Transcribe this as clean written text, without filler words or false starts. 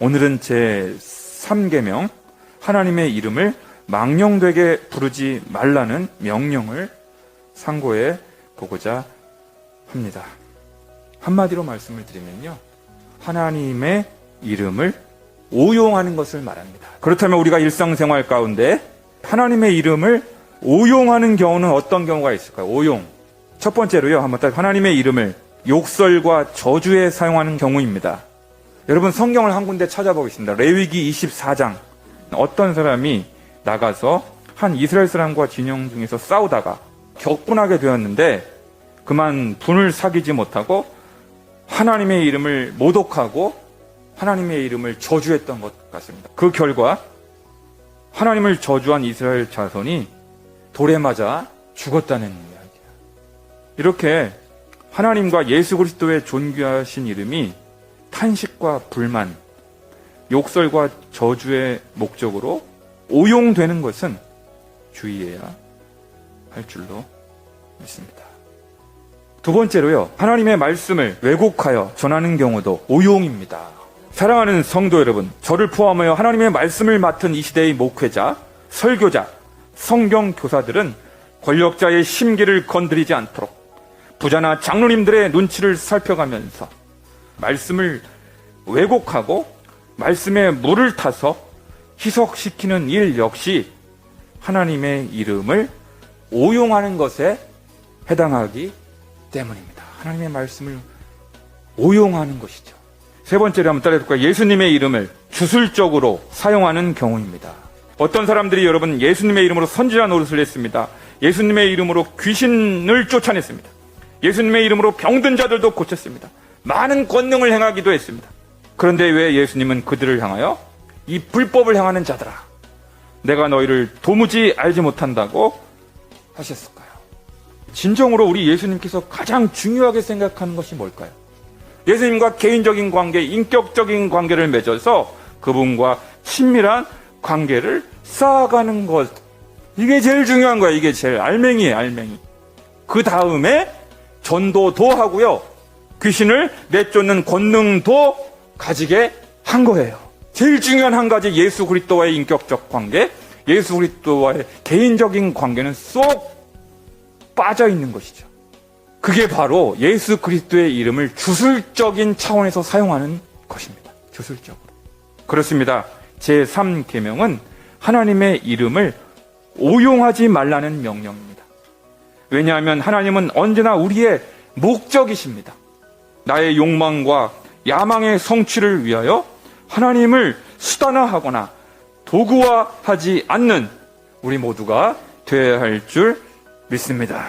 오늘은 제 3계명, 하나님의 이름을 망령되게 부르지 말라는 명령을 상고해 보고자 합니다. 한마디로 말씀을 드리면요, 하나님의 이름을 오용하는 것을 말합니다. 그렇다면 우리가 일상생활 가운데 하나님의 이름을 오용하는 경우는 어떤 경우가 있을까요? 오용. 첫 번째로요, 한번 하나님의 이름을 욕설과 저주에 사용하는 경우입니다. 여러분, 성경을 한 군데 찾아보겠습니다. 레위기 24장. 어떤 사람이 나가서 한 이스라엘 사람과 진영 중에서 싸우다가 격분하게 되었는데 그만 분을 사귀지 못하고 하나님의 이름을 모독하고 하나님의 이름을 저주했던 것 같습니다. 그 결과 하나님을 저주한 이스라엘 자손이 돌에 맞아 죽었다는 이야기야. 이렇게 하나님과 예수 그리스도의 존귀하신 이름이 탄식과 불만, 욕설과 저주의 목적으로 오용되는 것은 주의해야 할 줄로 믿습니다. 두 번째로요, 하나님의 말씀을 왜곡하여 전하는 경우도 오용입니다. 사랑하는 성도 여러분, 저를 포함하여 하나님의 말씀을 맡은 이 시대의 목회자, 설교자, 성경 교사들은 권력자의 심기를 건드리지 않도록 부자나 장로님들의 눈치를 살펴가면서 말씀을 왜곡하고 말씀에 물을 타서 희석시키는 일 역시 하나님의 이름을 오용하는 것에 해당하기 때문입니다. 하나님의 말씀을 오용하는 것이죠. 세 번째로 한번 따라해볼까요? 예수님의 이름을 주술적으로 사용하는 경우입니다. 어떤 사람들이 여러분 예수님의 이름으로 선지자 노릇을 했습니다. 예수님의 이름으로 귀신을 쫓아냈습니다. 예수님의 이름으로 병든 자들도 고쳤습니다. 많은 권능을 행하기도 했습니다. 그런데 왜 예수님은 그들을 향하여 이 불법을 행하는 자들아, 내가 너희를 도무지 알지 못한다고 하셨을까요? 진정으로 우리 예수님께서 가장 중요하게 생각하는 것이 뭘까요? 예수님과 개인적인 관계, 인격적인 관계를 맺어서 그분과 친밀한 관계를 쌓아가는 것. 이게 제일 중요한 거예요. 이게 제일 알맹이에요, 알맹이. 그 다음에 전도도 하고요, 귀신을 내쫓는 권능도 가지게 한 거예요. 제일 중요한 한 가지, 예수 그리스도와의 인격적 관계, 예수 그리스도와의 개인적인 관계는 쏙 빠져 있는 것이죠. 그게 바로 예수 그리스도의 이름을 주술적인 차원에서 사용하는 것입니다. 주술적으로. 그렇습니다. 제3계명은 하나님의 이름을 오용하지 말라는 명령입니다. 왜냐하면 하나님은 언제나 우리의 목적이십니다. 나의 욕망과 야망의 성취를 위하여 하나님을 수단화하거나 도구화하지 않는 우리 모두가 되어야 할 줄 믿습니다.